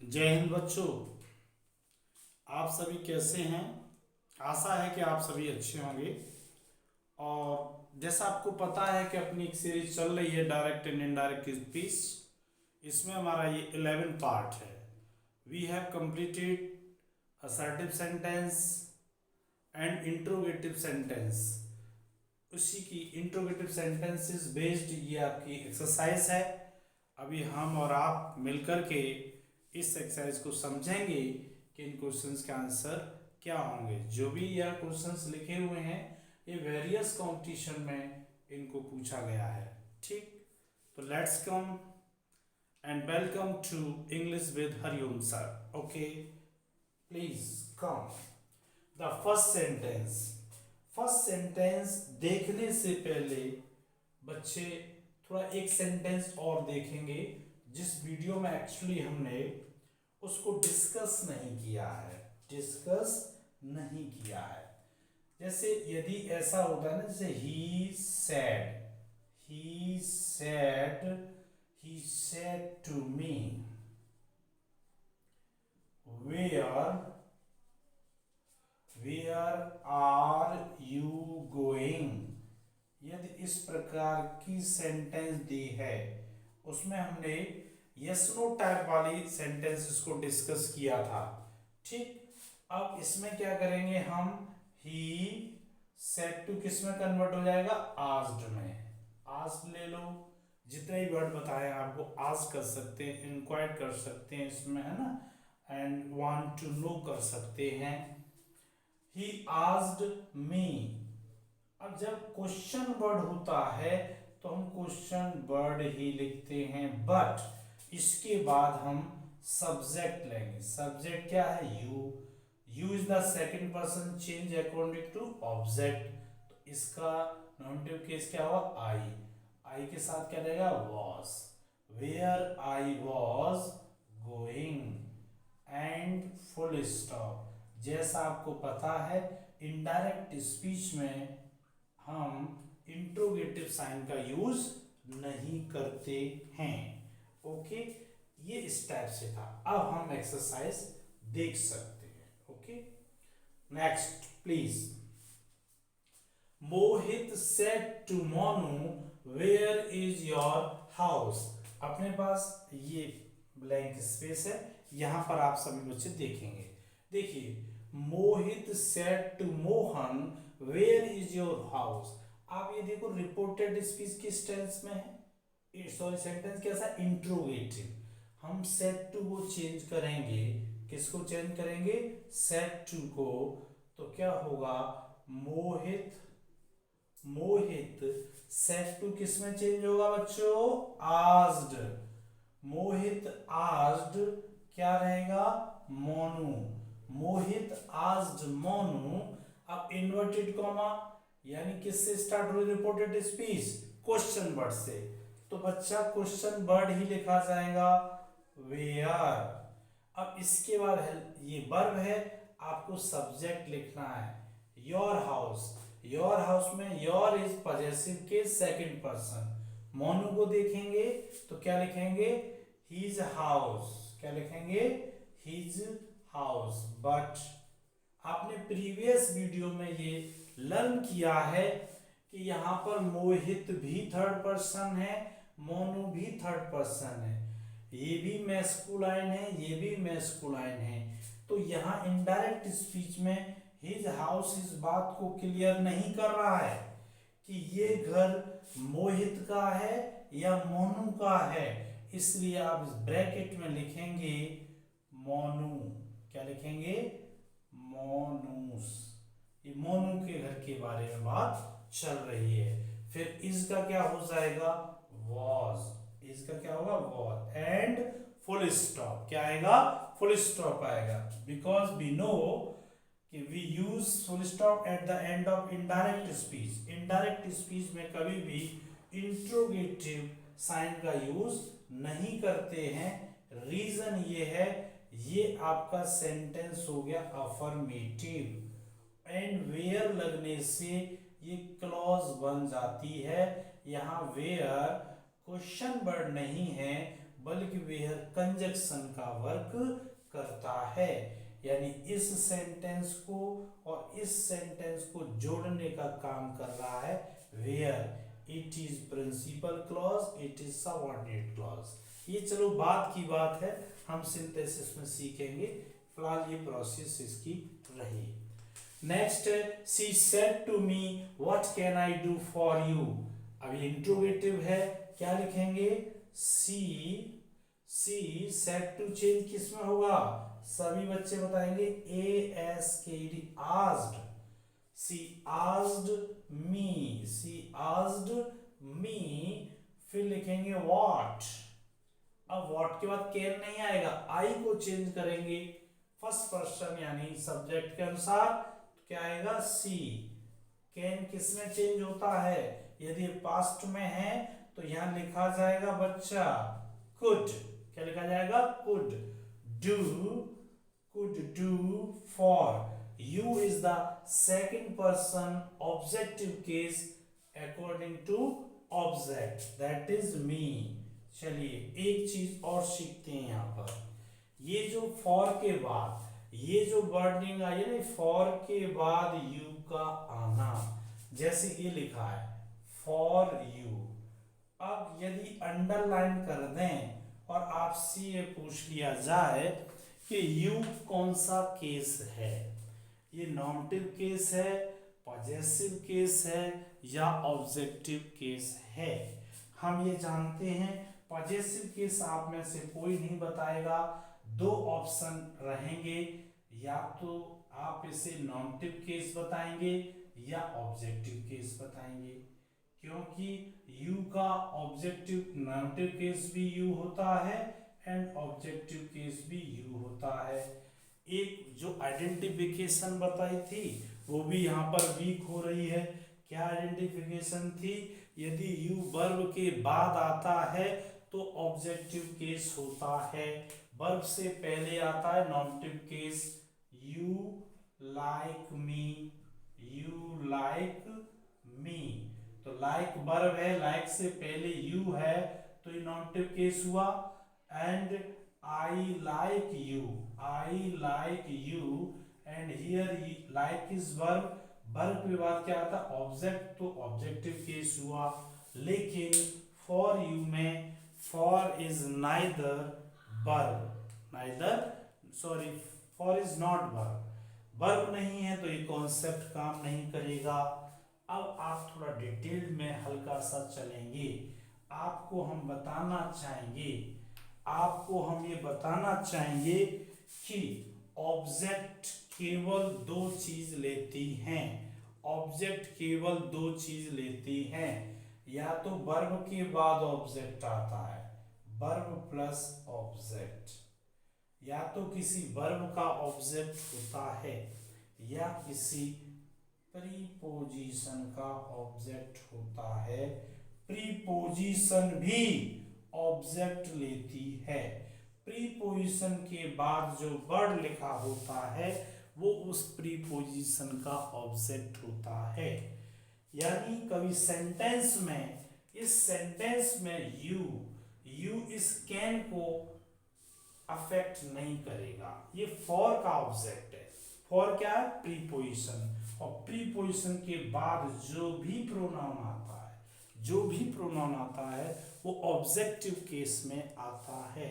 जय हिंद बच्चों। आप सभी कैसे हैं? आशा है कि आप सभी अच्छे होंगे। और जैसा आपको पता है कि अपनी एक सीरीज चल रही है डायरेक्ट एंड इनडायरेक्ट स्पीच। इसमें हमारा ये 11 पार्ट है। We have completed assertive sentence and interrogative sentence. उसी की इंट्रोगेटिव सेंटेंसेस बेस्ड ये आपकी एक्सरसाइज है। अभी हम और आप मिलकर के इस एक्सरसाइज को समझेंगे कि इन क्वेश्चंस के आंसर क्या होंगे। जो भी यह क्वेश्चंस लिखे हुए हैं ये वेरियस कंपटीशन में इनको पूछा गया है। ठीक, तो let's come and welcome to English with Hariom sir. Okay, please come. The first sentence देखने से पहले बच्चे थोड़ा एक सेंटेंस और देखेंगे जिस वीडियो में एक्चुअली हमने उसको डिस्कस नहीं किया है। जैसे यदि ऐसा होता है ना, जैसे ही said to me where are you going. यदि इस प्रकार की सेंटेंस दी है उसमें हमने यस नो टाइप वाली सेंटेंसेस को डिस्कस किया था। ठीक, अब इसमें क्या करेंगे हम, ही सेड टू किस में कन्वर्ट हो जाएगा, आस्क्ड में। आस्क्ड ले लो, जितने भी वर्ड बताए आपको आस्क कर सकते हैं, इंक्वायर कर सकते हैं इसमें, है ना, एंड वांट टू नो कर सकते हैं। ही आस्क्ड मी। अब जब क्वेश्चन वर्ड होता है तो हम क्वेश्चन वर्ड ही लिखते हैं, बट इसके बाद हम सब्जेक्ट लेंगे। सब्जेक्ट क्या है, you is the second person change according to object. तो इसका नॉमिनेटिव केस क्या हुआ, आई के साथ क्या रहेगा, was. Where I was going and full stop. जैसा आपको पता है इनडायरेक्ट स्पीच में हम इंट्रोगेटिव साइन का यूज नहीं करते हैं। ओके, ये इस टाइप से था। अब हम एक्सरसाइज देख सकते हैं। Okay, next please. Mohit said to Monu where is your house. अपने पास ये ब्लैंक स्पेस है, यहां पर आप सभी बच्चे देखेंगे। देखिए, Mohit said to Mohan where is your house. आप ये देखो, रिपोर्टेड स्पीच किस टेंस में है, सॉरी सेंटेंस कैसा, इंट्रोगेटिव। हम सेड टू को चेंज करेंगे, किसको चेंज करेंगे, सेड टू को। तो क्या होगा, मोहित सेड टू किस में चेंज होगा बच्चों, आस्क्ड। मोहित आस्क्ड क्या रहेगा, मोनू। मोहित आस्क्ड मोनू। अब इन्वर्टेड कॉमा यानी किससे स्टार्ट हुई रिपोर्टेड स्पीच, क्वेश्चन वर्ड से। तो बच्चा क्वेश्चन वर्ड ही लिखा जाएगा, वेयर। अब इसके बाद ये वर्ब है, आपको सब्जेक्ट लिखना है, योर हाउस। योर हाउस में योर इज पॉजेसिव के सेकंड पर्सन। मोनू को देखेंगे तो क्या लिखेंगे, हीज हाउस। क्या लिखेंगे, हीज हाउस। बट आपने प्रीवियस वीडियो में ये लर्न किया है कि यहां पर मोहित भी थर्ड पर्सन है, मोनू भी थर्ड पर्सन है, ये भी मैस्कुलाइन है, ये भी मैस्कुलाइन है। तो यहाँ इनडायरेक्ट स्पीच में हिज हाउस इस बात को क्लियर नहीं कर रहा है कि ये घर मोहित का है या मोनू का है, इसलिए आप इस ब्रैकेट में लिखेंगे मोनू। क्या लिखेंगे, मोनूस। ये मोनू के घर के बारे में बात चल रही है। फिर इसका क्या हो जाएगा, वॉज। इसका क्या होगा, वॉज एंड फुल स्टॉप। क्या आएगा, फुल स्टॉप आएगा, बिकॉज वी नो कि we use full stop at the end of indirect speech. Indirect speech में कभी भी इंट्रोगेटिव साइन का यूज नहीं करते हैं। रीजन ये है, ये आपका सेंटेंस हो गया अफर्मेटिव, एंड वेयर लगने से ये क्लॉज बन जाती है। यहां वेयर क्वेश्चन वर्ड नहीं है बल्कि वेयर कंजक्शन का वर्क करता है। यानी इस सेंटेंस को और इस सेंटेंस को जोड़ने का काम कर रहा है where. It is principal clause, it is subordinate clause. ये चलो बाद की बात है, हम सिंथेसिस में सीखेंगे, फिलहाल ये प्रोसेस इसकी रही। Next, she said to me what can I do for you. अब ये इंट्रोगेटिव है, क्या लिखेंगे? सी सेड टू चेंज किस में होगा? सभी बच्चे बताएंगे ASKD, asked. She asked me, फिर लिखेंगे व्हाट। अब व्हाट के बाद कैन नहीं आएगा, आई को चेंज करेंगे फर्स्ट पर्सन यानी सब्जेक्ट के अनुसार, तो क्या आएगा? सी। कैन किसमें चेंज होता है? यदि पास्ट में है तो यहां लिखा जाएगा बच्चा कुड। क्या लिखा जाएगा? Could do for. You is the second person objective case according to object, that is me. चलिए एक चीज और सीखते हैं यहां पर। ये जो फॉर के बाद ये जो वर्डिंग आई है ना, फॉर के बाद यू का आना, जैसे ये लिखा है फॉर यू। अब यदि अंडरलाइन कर दें और आपसे ये पूछ लिया जाए कि यू कौन सा केस है, ये नॉमिनेटिव केस है, पॉजेसिव केस है या ऑब्जेक्टिव केस है? हम ये जानते हैं पॉजेसिव केस आप में से कोई नहीं बताएगा। दो ऑप्शन रहेंगे, या तो आप इसे नॉमिनेटिव केस बताएंगे या ऑब्जेक्टिव केस बताएंगे, क्योंकि यू का ऑब्जेक्टिव नॉमिनेटिव केस भी यू होता है एंड ऑब्जेक्टिव केस भी यू होता है। एक जो आइडेंटिफिकेशन बताई थी वो भी यहाँ पर वीक हो रही है। क्या आइडेंटिफिकेशन थी? यदि यू वर्ब के बाद आता है तो ऑब्जेक्टिव केस होता है, वर्ब से पहले आता है nominative case. You like me, तो लाइक वर्ब है, लाइक से पहले यू है तो ये नॉमिनेटिव केस हुआ। And I like you and here like is verb, verb के बाद क्या आता है? ऑब्जेक्ट, तो ऑब्जेक्टिव केस हुआ। लेकिन फॉर यू में for is neither for is not verb नहीं है, तो ये कॉन्सेप्ट काम नहीं करेगा। अब आप थोड़ा डिटेल में हल्का सा चलेंगे। आपको हम ये बताना चाहेंगे कि ऑब्जेक्ट केवल दो चीज लेती हैं, या तो वर्ब के बाद ऑब्जेक्ट आता है, वर्ब प्लस ऑब्जेक्ट, या तो किसी वर्ब का ऑब्जेक्ट होता है या किसी प्रीपोजिशन का ऑब्जेक्ट होता है। प्रीपोजिशन भी ऑब्जेक्ट लेती है। प्रीपोजिशन के बाद जो वर्ड लिखा होता है वो उस प्रीपोजिशन का ऑब्जेक्ट होता है। यानी कभी सेंटेंस में, इस सेंटेंस में यू इस कैन को अफेक्ट नहीं करेगा, ये फॉर का ऑब्जेक्ट है। फॉर क्या है? प्रीपोजिशन, और प्रीपोजिशन के बाद जो भी प्रोनाउन आता है वो ऑब्जेक्टिव केस में आता है।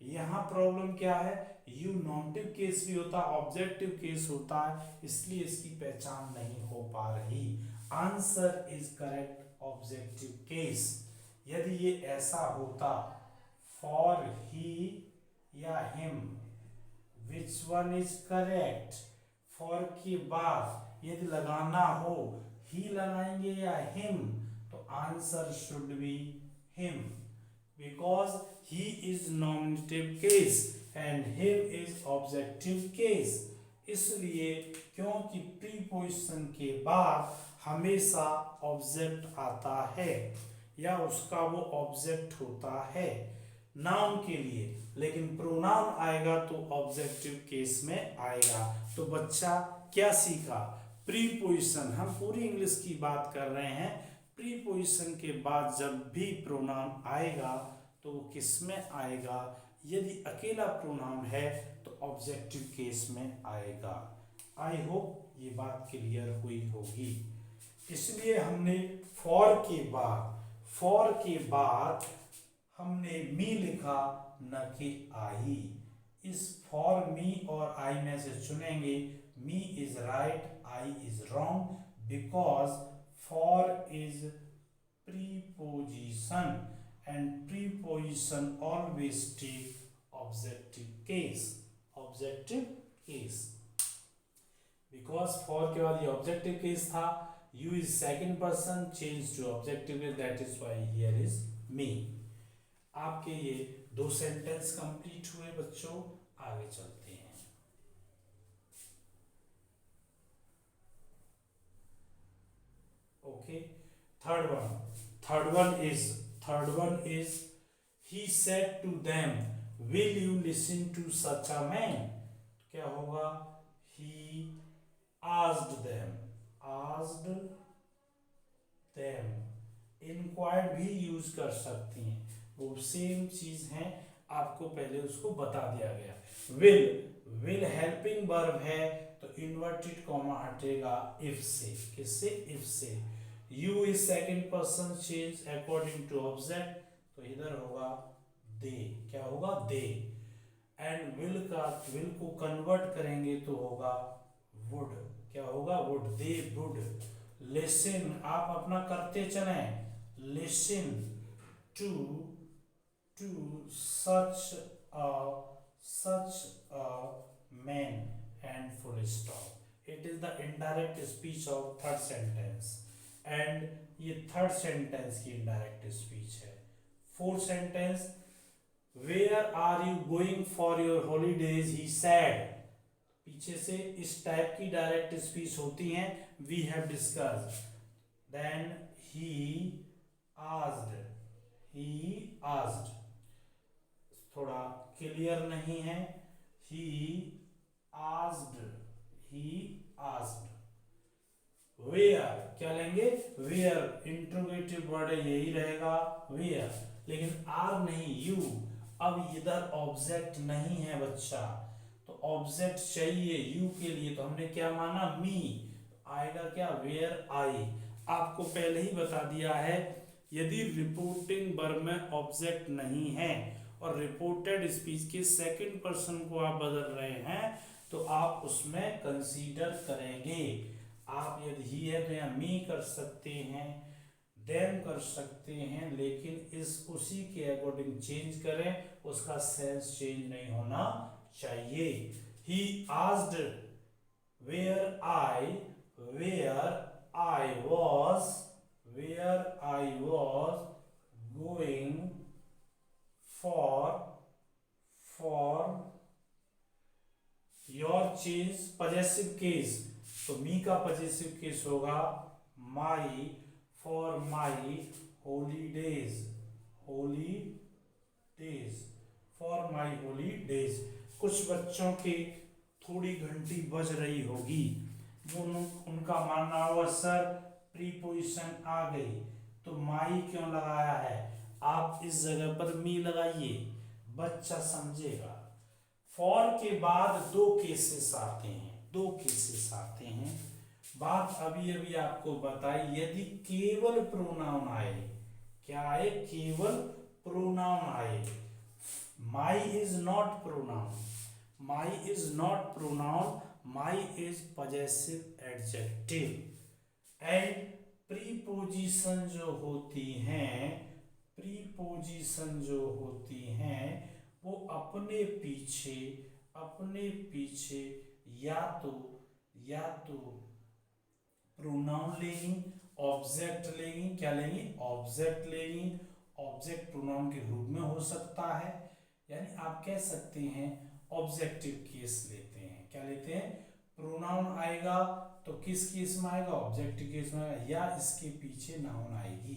यहाँ प्रॉब्लम क्या है? यू नॉमिनेटिव केस भी होता है, ऑब्जेक्टिव केस होता है, इसलिए इसकी पहचान नहीं हो पा रही। Answer is correct, objective case. यदि ये ऐसा होता फॉर ही या him, which one is correct? For के बाद यदि लगाना हो ही लगाएंगे या हिम, तो answer should be him, because he is nominative case and him is objective case. इसलिए क्योंकि प्रीपोजिशन के बाद हमेशा ऑब्जेक्ट आता है या उसका वो ऑब्जेक्ट होता है नाउन के लिए, लेकिन प्रोनाउन आएगा तो ऑब्जेक्टिव केस में आएगा। तो बच्चा क्या सीखा? प्रीपोजिशन, हम पूरी इंग्लिश की बात कर रहे हैं, प्रीपोजिशन के बाद जब भी प्रोनाउन आएगा तो वो किस में आएगा? यदि अकेला प्रोनाउन है तो ऑब्जेक्टिव केस में आएगा। आई होप ये बात क्लियर हुई होगी। इसलिए हमने फॉर के बाद हमने मी लिखा, न कि आई। इस फॉर मी और आई में से चुनेंगे। Me is right, I is wrong, because for is preposition and preposition always take objective case because for के बाद ये objective case था, you is second person changed to objective case, that is why here is me। आपके ये 2 sentence complete हुए बच्चों। आगे चलते हैं। Okay, third one is he said to them, will you listen to such a man? क्या होगा? he asked them inquired भी यूज कर सकती हैं, वो सेम चीज है, आपको पहले उसको बता दिया गया। will हेल्पिंग वर्ब है तो इन्वर्टेड कॉमा हटेगा इफ से। किससे? इफ से। You is second person change according to object, तो इधर होगा दे। क्या होगा? दे। एंड विल को कन्वर्ट करेंगे तो होगा वुड। क्या होगा? वुड। They would listen. आप अपना करते चले। Listen to such a man and full stop. It is the indirect speech of third sentence and ये थर्ड सेंटेंस की इनडायरेक्ट स्पीच है। Fourth sentence, where are you going for your holidays he said. पीछे से इस type की direct speech होती हैं, we have discussed. Then he asked, थोड़ा क्लियर नहीं है। ही आस्क्ड, वेयर क्या लेंगे? वेयर इंट्रोगेटिव वर्ड है, यही रहेगा वेयर, लेकिन आर नहीं, यू। अब इधर ऑब्जेक्ट नहीं है बच्चा, तो ऑब्जेक्ट चाहिए यू के लिए, तो हमने क्या माना? मी। आएगा क्या? Where I. आपको पहले ही बता दिया है, यदि रिपोर्टिंग वर्ब में ऑब्जेक्ट नहीं है और रिपोर्टेड स्पीच के सेकंड पर्सन को आप बदल रहे हैं तो आप उसमें कंसीडर करेंगे। आप यदि ही है तो यहाँ मी कर सकते हैं, देम कर सकते हैं, लेकिन उसी के अकॉर्डिंग चेंज करें, उसका सेंस चेंज नहीं होना चाहिए। He asked where I was going for your change. Possessive case, तो मी का पजेसिव केस होगा my, for my holidays, for my holidays. कुछ बच्चों की थोड़ी घंटी बज रही होगी, उनका मानना होगा सर प्रीपोजिशन आ गई तो माई क्यों लगाया है? आप इस जगह पर मी लगाइए, बच्चा समझेगा। फॉर के बाद दो केसेस आते हैं। बात अभी आपको बताई, यदि केवल प्रोनाउन आए, क्या आए? केवल प्रोनाउन आए। My is not pronoun, my is possessive adjective. And preposition जो होती हैं वो अपने पीछे या तो प्रोनाउन लेंगी, ऑब्जेक्ट लेंगी। क्या लेंगी? ऑब्जेक्ट लेंगी। ऑब्जेक्ट प्रोनाउन के रूप में हो सकता है, यानी आप कह सकते हैं ऑब्जेक्टिव केस लेते हैं। क्या लेते हैं? प्रोनाउन आएगा तो किस केस में आएगा? ऑब्जेक्टिव केस में आएगा, या इसके पीछे नाउन आएगी।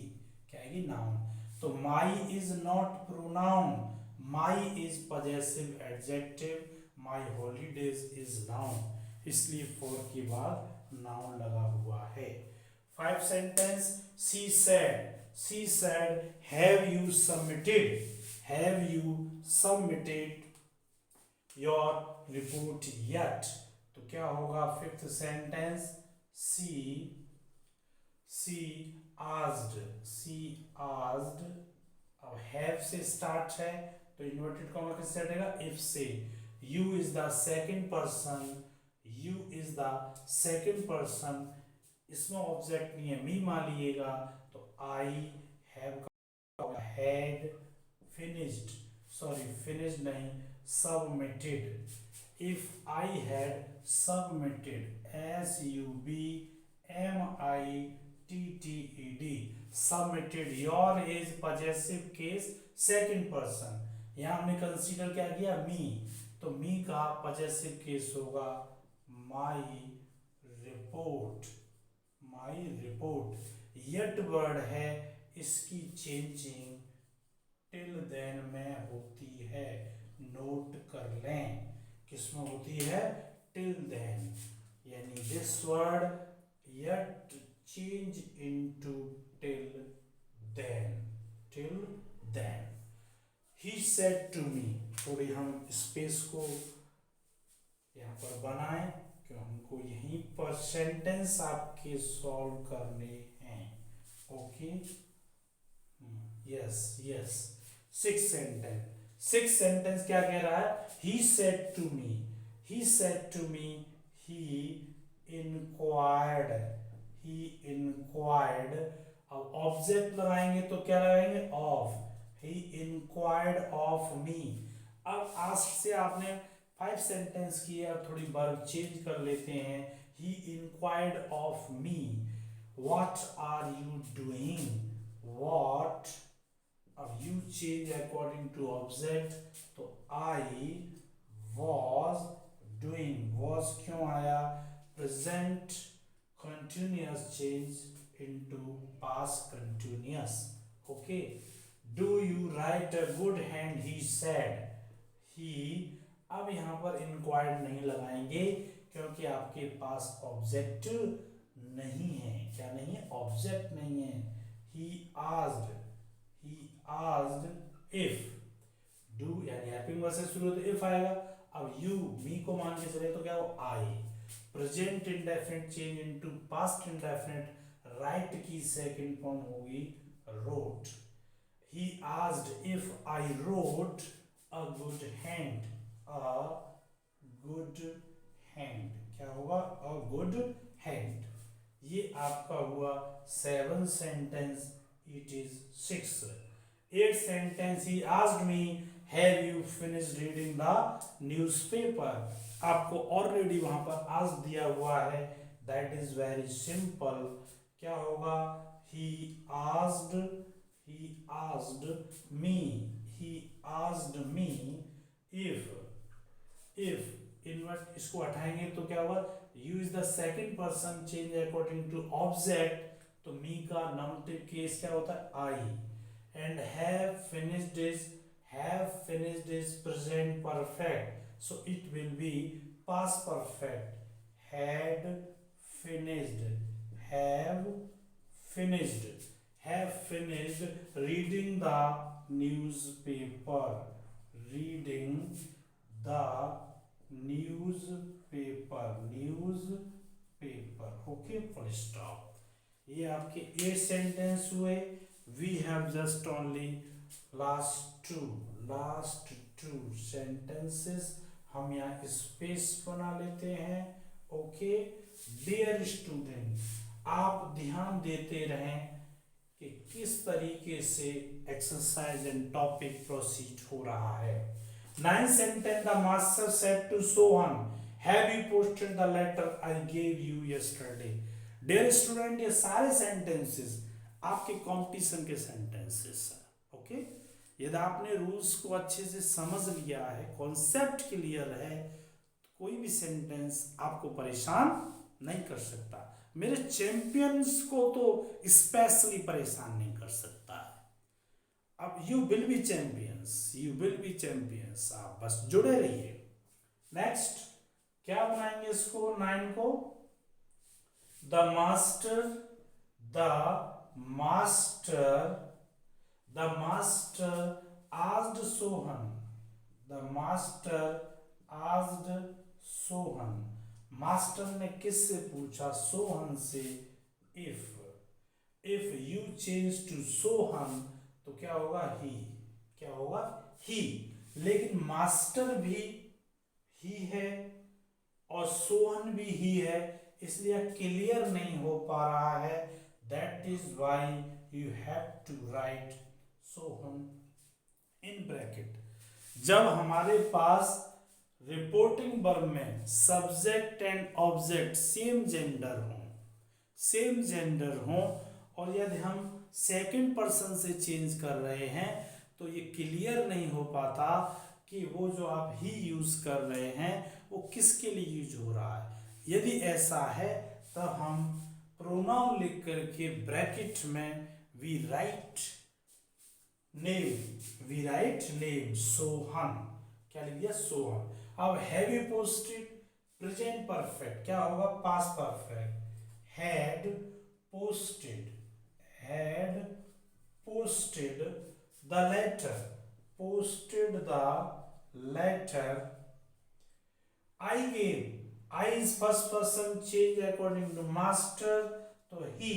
क्या आएगी? नाउन। तो my is not pronoun, my is possessive adjective, my holidays is noun, इसलिए फॉर के बाद नाउन लगा हुआ है। 5 sentence, she said have you submitted. Have you submitted your report yet? तो क्या होगा फिफ्थ सेंटेंस, सी आस्ड, अब हैव से स्टार्ट है तो इन्वर्टेड कॉमा किससे हटेगा, इफ से। You is the second person, इसमें ऑब्जेक्ट नहीं है, मी मान लीजिएगा तो आई हैव हैड फिनिश्ड नहीं, submitted. If I had submitted, SUBMITTED, submitted. Your is possessive case second person, यहां हमने कंसीडर क्या किया, मी, तो मी का पजेसिव केस होगा माई रिपोर्ट। येट वर्ड है, इसकी चेंजिंग टिल देन में होती है, नोट कर लें, किसमें होती है, टिल देन, यानी this word yet change into till then. He said to me, थोड़ी हम स्पेस को यहाँ पर बनाएं क्यों, हमको यहीं पर सेंटेंस आपके सॉल्व करने हैं। Okay, yes. सिक्स सेंटेंस क्या कह रहा है, he said to me, he inquired. अब ऑब्जेक्ट लगाएंगे तो क्या लगाएंगे, of, he inquired of me. अब आस्क से आपने 5 सेंटेंस किए, अब थोड़ी वर्ब चेंज कर लेते हैं, he inquired of me what are you doing, what, अब you change according to object, तो आई वॉज डूइंग, वॉज क्यों आया, present continuous change into past continuous. Okay, do you write a good hand, he said, he, अब यहां पर inquired नहीं लगाएंगे क्योंकि आपके पास ऑब्जेक्ट नहीं है, क्या नहीं है, ऑब्जेक्ट नहीं है। ही आस्क्ड इफ, डू यानी हेल्पिंग वर्ब से शुरू हो तो इफ आएगा। अब यू, मी को मान के चले तो क्या हो, I, present indefinite change into past indefinite, write की सेकंड फॉर्म होगी wrote. He asked if I wrote a good hand, क्या होगा, अ गुड हैंड। ये आपका हुआ 7 sentence, it is 6। 8 sentence, he asked me have you finished reading the newspaper. आपको already वहां पर आस्क दिया हुआ है, दैट इज वेरी सिंपल, क्या होगा, he asked me if invert, इसको हटाएंगे तो क्या होगा, you is the second person change according to object, तो मी का नॉमिनेटिव केस क्या होता है, I, and have finished is present perfect, so it will be past perfect, have finished reading the newspaper, okay, full stop. ये आपके 8 sentence हुए। We have just only last two sentences, हम यहाँ space बना लेते हैं। ओके, डियर स्टूडेंट, आप ध्यान देते रहें कि किस तरीके से एक्सरसाइज एंड टॉपिक प्रोसीड हो रहा है। 9th sentence, the master said to Sohan, have you posted the letter I gave you yesterday? Dear student, ये सारे sentences आपके कंपटीशन के sentences हैं। ओके, यदि आपने रूल्स को अच्छे से समझ लिया है, कॉन्सेप्ट क्लियर है, कोई भी सेंटेंस आपको परेशान नहीं कर सकता। मेरे चैंपियंस को तो स्पेशली परेशान नहीं कर सकता है। अब यू विल बी चैंपियंस, आप बस जुड़े रहिए। नेक्स्ट क्या बनाएंगे इसको, 9 को, the master asked Sohan, the master asked Sohan, master ने किससे पूछा? सोहन से। if you change to Sohan तो क्या होगा? ही। क्या होगा? ही। लेकिन मास्टर भी ही है और सोहन भी ही है, इसलिए क्लियर नहीं हो पा रहा है। That is why you have to write Sohan in bracket. जब हमारे पास रिपोर्टिंग वर्ब में subject and object same gender हो और यदि हम सेकंड पर्सन से चेंज कर रहे हैं तो ये क्लियर नहीं हो पाता कि वो जो आप ही यूज कर रहे हैं वो किसके लिए यूज हो रहा है। यदि ऐसा है तब हम प्रोनाउन लिख करके ब्रैकेट में वी राइट नेम सोहन। क्या लिख दिया? सोहन। अब have you posted present perfect क्या होगा? Past perfect. Had posted the letter I gave. I is first person change according to master तो ही।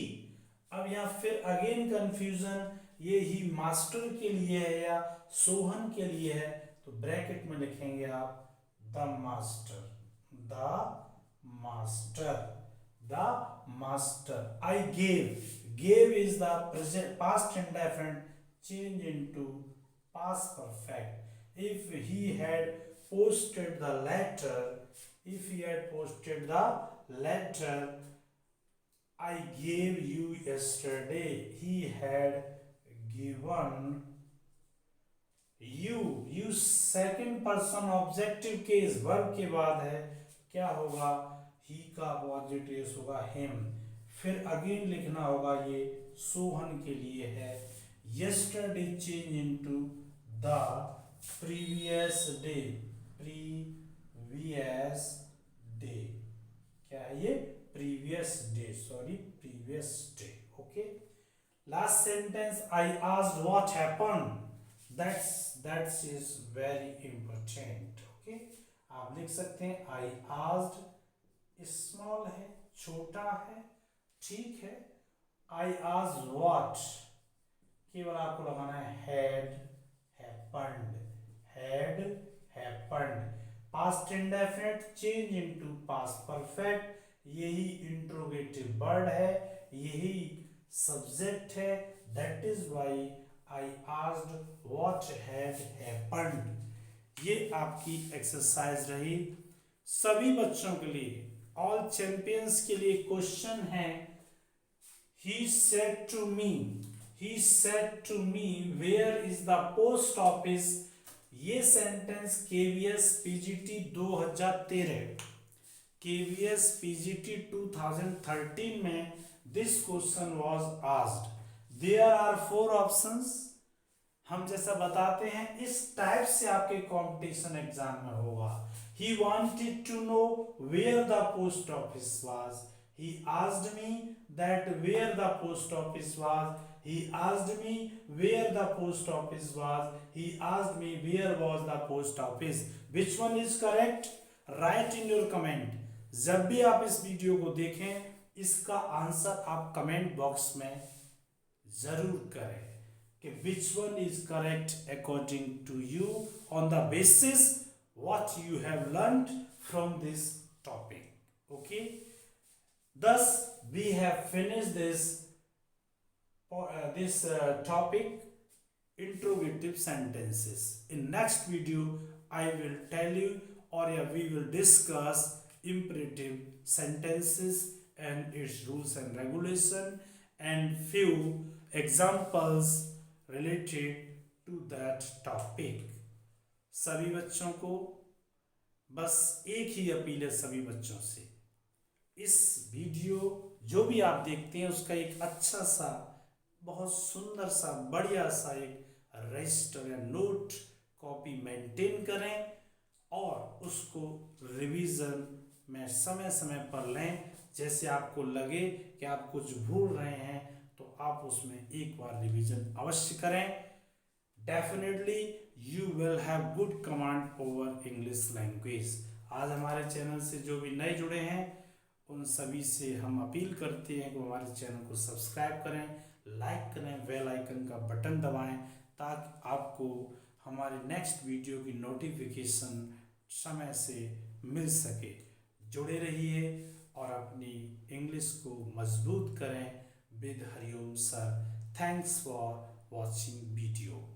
अब यहां फिर अगेन कंफ्यूजन, ये ही मास्टर के लिए है या सोहन के लिए है? तो ब्रैकेट में लिखेंगे आप the master. I gave is the present past indefinite change into past perfect. If he had posted the letter I gave you yesterday, he had given you second person objective case verb के बाद है, क्या होगा? ही का positive होगा him. फिर again लिखना होगा ये सोहन के लिए है। yesterday change into the previous day क्या है ये? previous day। Okay. Last sentence I asked what happened, that's is very important. Okay, आप लिख सकते हैं आई आस्क्ड, स्मॉल है, छोटा है, ठीक है। आई आस्क्ड व्हाट केवल आपको लगाना है had happened. Past indefinite change into past perfect, यही इंट्रोगेटिव वर्ड है, यही सब्जेक्ट है। That is why I asked what had happened. ये आपकी एक्सरसाइज रही सभी बच्चों के लिए, ऑल चैंपियंस के लिए। क्वेश्चन है he said to me where is the post office। ये sentence KVS PGT 2013 KVS PGT 2013 में this question was asked. There are 4 options. हम जैसा बताते हैं इस टाइप से आपके कंपटीशन एग्जाम में होगा। He wanted to know where the post office was. He asked me that where the post office was. He asked me where the post office was. He asked me where was the post office. Which one is correct? Write in your comment. जब भी आप इस video को देखें इसका answer आप comment box में जरूर करें कि which one is correct according to you on the basis what you have learned from this topic. Okay, thus we have finished this topic, interrogative sentences. In next video I will tell you, or we will discuss imperative sentences and its rules and regulation and few examples related to that topic. सभी बच्चों को बस एक ही appeal है सभी बच्चों से, इस वीडियो जो भी आप देखते हैं उसका एक अच्छा सा, बहुत सुंदर सा, बढ़िया सा एक रजिस्टर या नोट कॉपी मेंटेन करें और उसको रिवीजन में समय समय पर लें। जैसे आपको लगे कि आप कुछ भूल रहे हैं तो आप उसमें एक बार रिवीजन अवश्य करें। Definitely you will have good command over English language. आज हमारे चैनल से जो भी नए जुड़े हैं उन सभी से हम अपील करते हैं कि हमारे चैनल को सब्सक्राइब करें, लाइक करें, बेल आइकन का बटन दबाएं ताकि आपको हमारे नेक्स्ट वीडियो की नोटिफिकेशन समय से मिल सके। जुड़े रहिए और अपनी इंग्लिश को मजबूत करें with Hariom sir. Thanks for watching video.